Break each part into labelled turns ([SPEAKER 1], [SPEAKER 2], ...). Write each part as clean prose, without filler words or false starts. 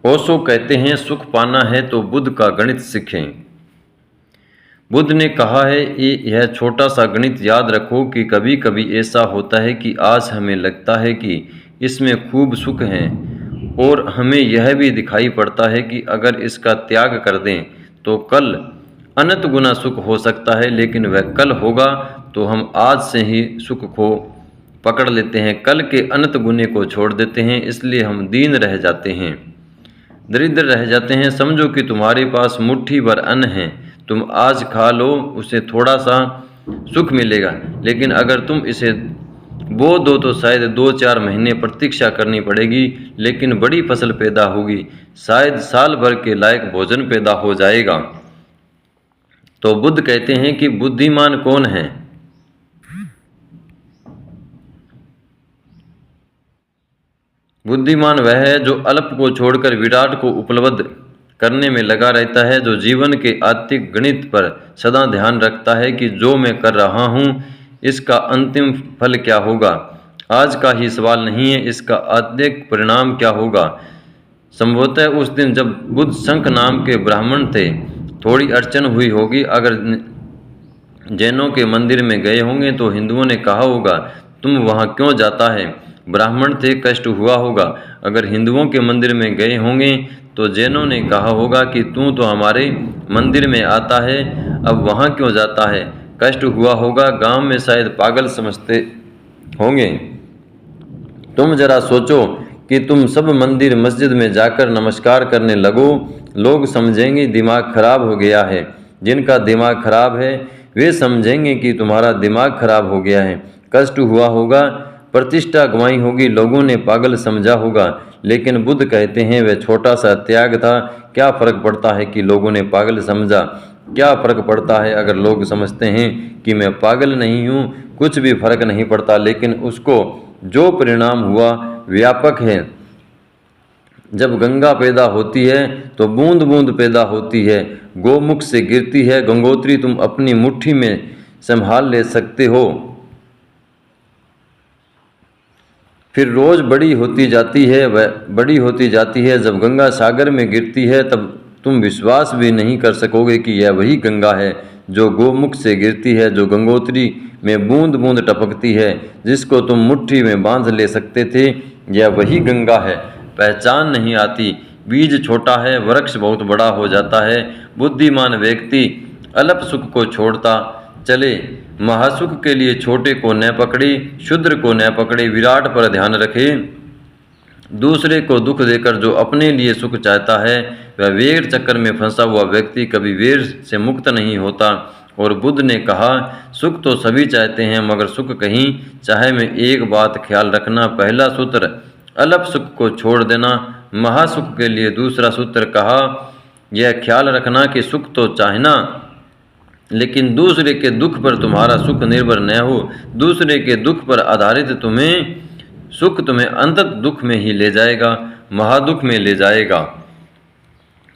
[SPEAKER 1] ओशो कहते हैं सुख पाना है तो बुद्ध का गणित सीखें। बुद्ध ने कहा है यह छोटा सा गणित याद रखो कि कभी कभी ऐसा होता है कि आज हमें लगता है कि इसमें खूब सुख है और हमें यह भी दिखाई पड़ता है कि अगर इसका त्याग कर दें तो कल अनंत गुना सुख हो सकता है, लेकिन वह कल होगा तो हम आज से ही सुख को पकड़ लेते हैं, कल के अनंत गुने को छोड़ देते हैं, इसलिए हम दीन रह जाते हैं, दरिद्र रह जाते हैं। समझो कि तुम्हारे पास मुट्ठी भर अन्न है, तुम आज खा लो, उसे थोड़ा सा सुख मिलेगा, लेकिन अगर तुम इसे बो दो तो शायद 2-4 महीने प्रतीक्षा करनी पड़ेगी, लेकिन बड़ी फसल पैदा होगी, शायद साल भर के लायक भोजन पैदा हो जाएगा। तो बुद्ध कहते हैं कि बुद्धिमान कौन है? बुद्धिमान वह है जो अल्प को छोड़कर विराट को उपलब्ध करने में लगा रहता है, जो जीवन के आत्मिक गणित पर सदा ध्यान रखता है कि जो मैं कर रहा हूँ इसका अंतिम फल क्या होगा। आज का ही सवाल नहीं है, इसका आत्मिक परिणाम क्या होगा। संभवतः उस दिन जब बुद्ध शंख नाम के ब्राह्मण थे थोड़ी अड़चन हुई होगी। अगर जैनों के मंदिर में गए होंगे तो हिंदुओं ने कहा होगा तुम वहाँ क्यों जाता है, ब्राह्मण थे कष्ट हुआ होगा। अगर हिंदुओं के मंदिर में गए होंगे तो जैनों ने कहा होगा कि तू तो हमारे मंदिर में आता है, अब वहाँ क्यों जाता है, कष्ट हुआ होगा। गांव में शायद पागल समझते होंगे। तुम जरा सोचो कि तुम सब मंदिर मस्जिद में जाकर नमस्कार करने लगो, लोग समझेंगे दिमाग खराब हो गया है। जिनका दिमाग खराब है वे समझेंगे कि तुम्हारा दिमाग खराब हो गया है, कष्ट हुआ होगा, प्रतिष्ठा गंवाई होगी, लोगों ने पागल समझा होगा। लेकिन बुद्ध कहते हैं वह छोटा सा त्याग था, क्या फर्क पड़ता है कि लोगों ने पागल समझा, क्या फर्क पड़ता है अगर लोग समझते हैं कि मैं पागल नहीं हूँ, कुछ भी फर्क नहीं पड़ता। लेकिन उसको जो परिणाम हुआ व्यापक है। जब गंगा पैदा होती है तो बूंद बूंद पैदा होती है, गोमुख से गिरती है, गंगोत्री तुम अपनी मुट्ठी में संभाल ले सकते हो, फिर रोज बड़ी होती जाती है, वह बड़ी होती जाती है। जब गंगा सागर में गिरती है तब तुम विश्वास भी नहीं कर सकोगे कि यह वही गंगा है जो गोमुख से गिरती है, जो गंगोत्री में बूंद बूंद टपकती है, जिसको तुम मुट्ठी में बांध ले सकते थे, यह वही गंगा है। पहचान नहीं आती, बीज छोटा है, वृक्ष बहुत बड़ा हो जाता है। बुद्धिमान व्यक्ति अल्प सुख को छोड़ता चले, महासुख के लिए छोटे को न पकड़े, शुद्र को न पकड़े, विराट पर ध्यान रखे। दूसरे को दुख देकर जो अपने लिए सुख चाहता है वह वेर चक्कर में फंसा हुआ व्यक्ति कभी वेर से मुक्त नहीं होता। और बुद्ध ने कहा सुख तो सभी चाहते हैं, मगर सुख कहीं चाहे में एक बात ख्याल रखना, पहला सूत्र अल्प सुख को छोड़ देना, महासुख के लिए दूसरा सूत्र कहा यह ख्याल रखना कि सुख तो चाहना, लेकिन दूसरे के दुख पर तुम्हारा सुख निर्भर न हो, दूसरे के दुख पर आधारित सुख तुम्हें अंतत दुख में ही ले जाएगा, महादुख में ले जाएगा।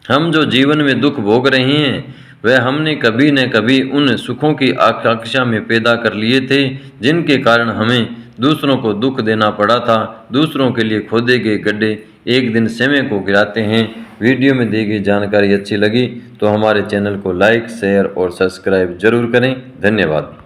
[SPEAKER 1] हम जो जीवन में दुख भोग रहे हैं वह हमने कभी न कभी उन सुखों की आकांक्षा में पैदा कर लिए थे जिनके कारण हमें दूसरों को दुख देना पड़ा था। दूसरों के लिए खोदे गए गड्ढे एक दिन समय को गिराते हैं। वीडियो में दी गई जानकारी अच्छी लगी तो हमारे चैनल को लाइक, शेयर और सब्सक्राइब जरूर करें। धन्यवाद।